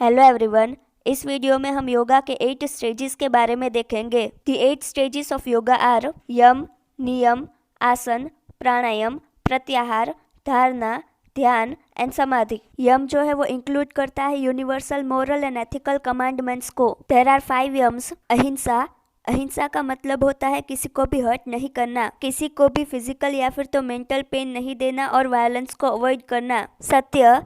Hello everyone. इस video में हम योगा के 8 स्टेजेस के बारे में देखेंगे। The 8 stages of yoga are yama, niyama, asana, प्राणायाम, प्रत्याहार, धारणा, ध्यान एंड समाधि। यम जो है वो इंक्लूड करता है universal moral and ethical commandments को। There are 5 yamas. अहिंसा, अहिंसा का मतलब होता है किसी को भी हर्ट नहीं करना, किसी को भी फिजिकल या फिर तो मेंटल पेन नहीं देना और वायलेंस को अवॉइड करना। सत्य,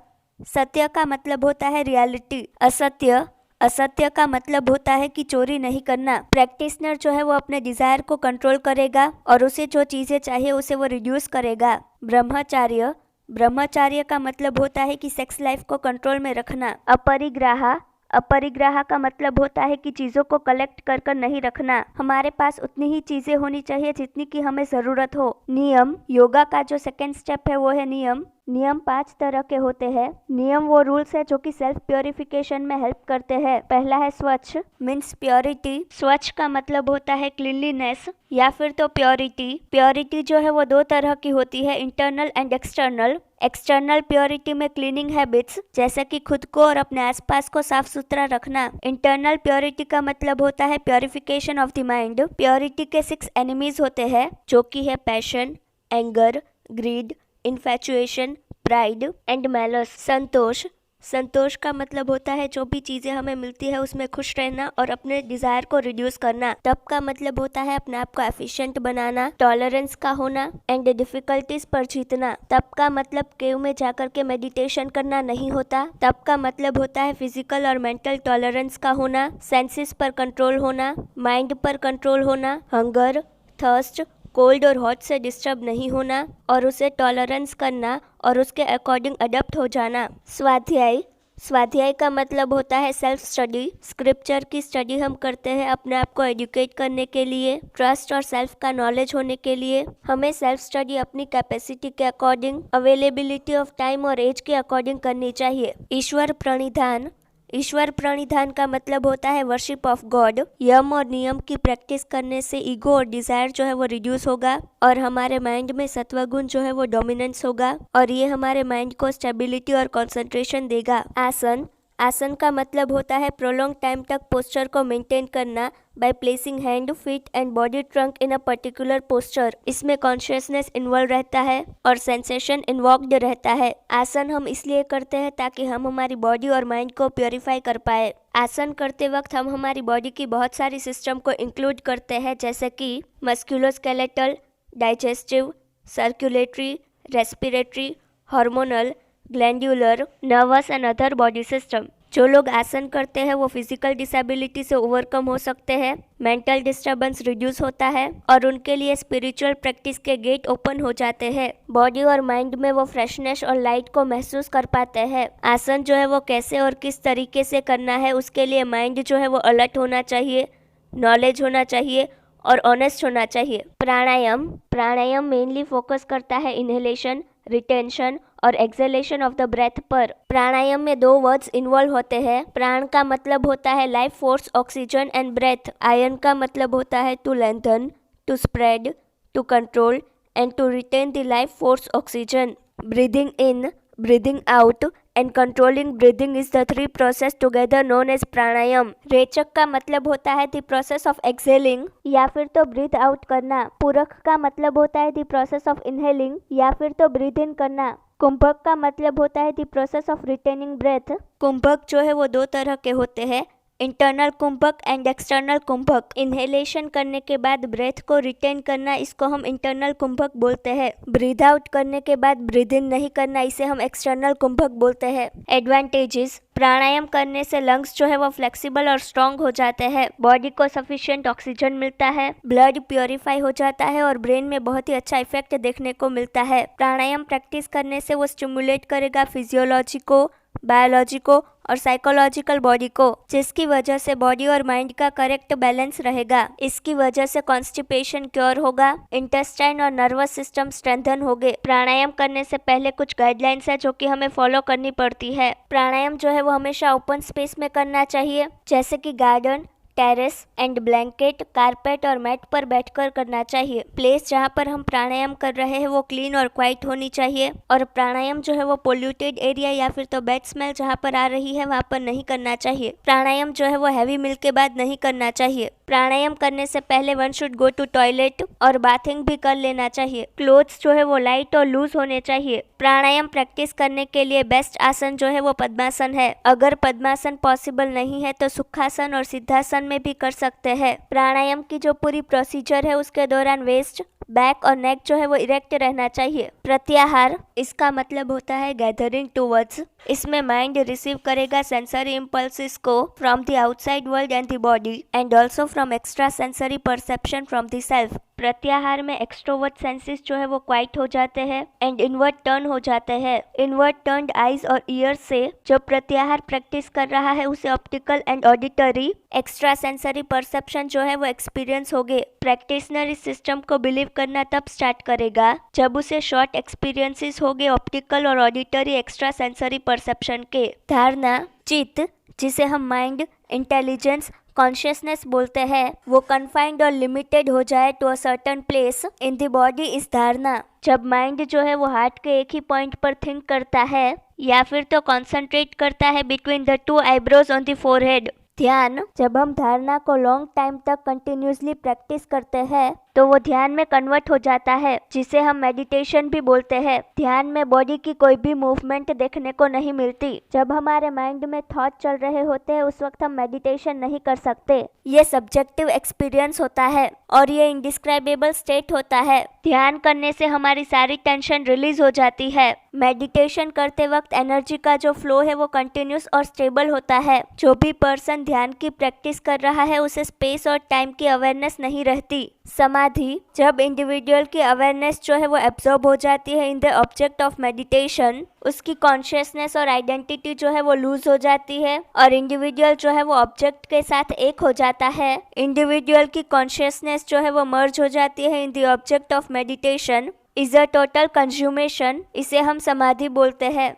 सत्य का मतलब होता है रियलिटी। असत्य, असत्य का मतलब होता है कि चोरी नहीं करना। प्रैक्टिशनर जो है वो अपने डिजायर को कंट्रोल करेगा और उसे जो चीजें चाहिए उसे वो रिड्यूस करेगा। ब्रह्मचार्य, ब्रह्मचार्य का मतलब होता है कि सेक्स लाइफ को कंट्रोल में रखना। अपरिग्रह, अपरिग्रह का मतलब होता है कि चीज़ों को कलेक्ट कर कर नहीं रखना। हमारे पास उतनी ही चीज़ें होनी चाहिए जितनी की हमें ज़रूरत हो। नियम, योगा का जो सेकेंड स्टेप है वो है नियम। नियम 5 तरह के होते हैं। नियम वो रूल्स है जो कि सेल्फ प्योरिफिकेशन में हेल्प करते हैं। पहला है स्वच्छ, मीन्स प्योरिटी। स्वच्छ का मतलब होता है क्लीनलीनेस या फिर तो प्योरिटी। प्योरिटी जो है वो 2 तरह की होती है, internal and external. External purity में क्लीनिंग हैबिट्स जैसे कि खुद को और अपने आसपास को साफ सुथरा रखना। इंटरनल प्योरिटी का मतलब होता है purification of the mind. Purity के 6 एनिमीज होते हैं जो कि है passion, anger, greed, infatuation, pride and malice. Santosh, santosh का मतलब होता है जो भी चीज़ें हमें मिलती है उसमें खुश रहना और अपने डिजायर को रिड्यूस करना। तप का मतलब होता है अपने आप को एफिशिएंट बनाना। टॉलरेंस का होना एंड डिफिकल्टीज पर जीतना। तप का मतलब केव में जाकर के मेडिटेशन करना नहीं होता। तप का मतलब होता है फिजिकल और मेंटल टॉलरेंस का होना, सेंसेस पर कंट्रोल होना, माइंड पर कंट्रोल होना, हंगर, थर्स्ट, कोल्ड और हॉट से डिस्टर्ब नहीं होना और उसे टॉलरेंस करना और उसके अकॉर्डिंग अडेप्ट हो जाना। स्वाध्याय, स्वाध्याय का मतलब होता है सेल्फ स्टडी। स्क्रिप्चर की स्टडी हम करते हैं अपने आप को एजुकेट करने के लिए, ट्रस्ट और सेल्फ का नॉलेज होने के लिए। हमें सेल्फ स्टडी अपनी कैपेसिटी के अकॉर्डिंग, अवेलेबिलिटी ऑफ टाइम और एज के अकॉर्डिंग करनी चाहिए। ईश्वर प्रणिधान, ईश्वर प्रणिधान का मतलब होता है वर्शिप ऑफ गॉड। यम और नियम की प्रैक्टिस करने से ईगो और डिजायर जो है वो रिड्यूस होगा और हमारे माइंड में सत्वगुण जो है वो डोमिनेंस होगा और ये हमारे माइंड को स्टेबिलिटी और कंसंट्रेशन देगा। आसन, आसन का मतलब होता है प्रोलॉन्ग टाइम तक पोस्चर को मेंटेन करना by placing hand, feet and body trunk in a particular posture. इसमें कॉन्शियसनेस इन्वॉल्व रहता है और सेंसेशन इन्वॉल्व्ड रहता है। आसन हम इसलिए करते हैं ताकि हम हमारी बॉडी और माइंड को प्योरीफाई कर पाए। आसन करते वक्त हम हमारी बॉडी की बहुत सारी सिस्टम को इंक्लूड करते हैं जैसे कि musculoskeletal, digestive, circulatory, respiratory, hormonal, glandular, nervous and other body system. जो लोग आसन करते हैं वो फिजिकल डिसेबिलिटी से ओवरकम हो सकते हैं, मेंटल डिस्टर्बेंस रिड्यूस होता है और उनके लिए स्पिरिचुअल प्रैक्टिस के गेट ओपन हो जाते हैं। बॉडी और माइंड में वो फ्रेशनेस और लाइट को महसूस कर पाते हैं। आसन जो है वो कैसे और किस तरीके से करना है उसके लिए माइंड जो है वो अलर्ट होना चाहिए, नॉलेज होना चाहिए और ऑनेस्ट होना चाहिए। प्राणायाम, प्राणायाम मेनली फोकस करता है इनहेलेशन, रिटेंशन और एक्सहेलेशन ऑफ द ब्रेथ पर। प्राणायाम में 2 वर्ड्स इन्वॉल्व होते हैं। प्राण का मतलब होता है life force, oxygen and breath. आयन का मतलब होता है to lengthen, to spread, to control and to retain the life force oxygen. Breathing in, breathing out and controlling breathing is the 3 process together known as pranayama. Rechak का मतलब होता है the process of exhaling या फिर तो ब्रीथ आउट करना। पूरक का मतलब होता है द प्रोसेस ऑफ इनहेलिंग या फिर तो ब्रीथ इन करना। कुंभक का मतलब होता है the process of retaining breath. Kumbhak जो है वो 2 तरह के होते हैं, internal kumbhak and external kumbhak. Inhalation करने के बाद ब्रेथ को रिटेन करना, इसको हम इंटरनल कुंभक बोलते हैं। ब्रीथ आउट करने के बाद ब्रीथ इन नहीं करना, इसे हम एक्सटर्नल कुंभक बोलते हैं। एडवांटेजेस, प्राणायाम करने से लंग्स जो है वो फ्लेक्सिबल और स्ट्रॉन्ग हो जाते हैं, बॉडी को सफिशिएंट ऑक्सीजन मिलता है, ब्लड प्योरीफाई हो जाता है और ब्रेन में बहुत ही अच्छा इफेक्ट देखने को मिलता है। प्राणायाम प्रैक्टिस करने से वो स्टिमुलेट करेगा फिजियोलॉजी को, बायोलॉजी को और साइकोलॉजिकल बॉडी को, जिसकी वजह से बॉडी और माइंड का करेक्ट बैलेंस रहेगा। इसकी वजह से कॉन्स्टिपेशन क्योर होगा, इंटेस्टाइन और नर्वस सिस्टम स्ट्रेंथन होंगे। प्राणायाम करने से पहले कुछ गाइडलाइंस है जो कि हमें फॉलो करनी पड़ती है। प्राणायाम जो है वो हमेशा ओपन स्पेस में करना चाहिए जैसे कि garden, terrace and blanket, carpet और मैट पर बैठकर करना चाहिए। प्लेस जहाँ पर हम प्राणायाम कर रहे हैं वो क्लीन और क्वाइट होनी चाहिए और प्राणायाम जो है वो पोल्यूटेड एरिया या फिर तो बैड स्मेल जहाँ पर आ रही है वहाँ पर नहीं करना चाहिए। प्राणायाम जो है वो हैवी मील के बाद नहीं करना चाहिए। प्राणायाम करने से पहले one should go to toilet और बाथिंग भी कर लेना चाहिए। क्लोथ्स जो है वो लाइट और लूज होने चाहिए। प्राणायाम प्रैक्टिस करने के लिए बेस्ट आसन जो है वो पद्मासन है। अगर पद्मासन पॉसिबल नहीं है तो सुखासन और सिद्धासन में भी कर सकते हैं। प्राणायाम की जो पूरी प्रोसीजर है उसके दौरान वेस्ट, बैक और नेक जो है वो इरेक्ट रहना चाहिए। प्रत्याहार, इसका मतलब होता है गैदरिंग टूवर्ड्स। इसमें माइंड रिसीव करेगा सेंसरी इम्पल्सिस को from the outside world and the body and also from extra sensory perception from the self. प्रत्याहार में एक्सट्रोवर्ट सेंसेस जो है वो क्वाइट हो जाते हैं एंड इनवर्ट टर्न हो जाते हैं। इनवर्ट टर्न्ड आईज और ईयर्स से जो प्रत्याहार प्रैक्टिस कर रहा है उसे optical and auditory extra sensory perception जो है वो एक्सपीरियंस हो गए। प्रैक्टिशनर इस सिस्टम को बिलीव करना तब स्टार्ट करेगा जब उसे शॉर्ट एक्सपीरियंसेस हो गए ऑप्टिकल और ऑडिटरी एक्स्ट्रा सेंसरी परसेप्शन के। धारणा, चित्त जिसे हम माइंड, इंटेलिजेंस, कॉन्शियसनेस बोलते हैं, वो कन्फाइंड और लिमिटेड हो जाए to a certain place in the body इस धारणा। जब माइंड जो है वो हार्ट के एक ही पॉइंट पर थिंक करता है या फिर तो कॉन्सेंट्रेट करता है between the two eyebrows on the forehead. ध्यान, जब हम धारणा को लॉन्ग टाइम तक कंटिन्यूसली प्रैक्टिस करते हैं तो वो ध्यान में कन्वर्ट हो जाता है जिसे हम मेडिटेशन भी बोलते हैं। ध्यान में बॉडी की कोई भी मूवमेंट देखने को नहीं मिलती। जब हमारे माइंड में थॉट चल रहे होते हैं उस वक्त हम मेडिटेशन नहीं कर सकते। ये सब्जेक्टिव एक्सपीरियंस होता है और ये इंडिस्क्राइबेबल स्टेट होता है। ध्यान करने से हमारी सारी टेंशन रिलीज हो जाती है। मेडिटेशन करते वक्त एनर्जी का जो फ्लो है वो कंटिन्यूस और स्टेबल होता है। जो भी पर्सन ध्यान की प्रैक्टिस कर रहा है उसे स्पेस और टाइम की अवेयरनेस नहीं रहती। समाधि, जब इंडिविजुअल की अवेयरनेस जो है वो एब्जॉर्ब हो जाती है in the object of meditation, उसकी कॉन्शियसनेस और आइडेंटिटी जो है वो लूज हो जाती है और इंडिविजुअल जो है वो ऑब्जेक्ट के साथ एक हो जाता है। इंडिविजुअल की कॉन्शियसनेस जो है वो मर्ज हो जाती है in the object of meditation is a total consummation. इसे हम समाधि बोलते हैं।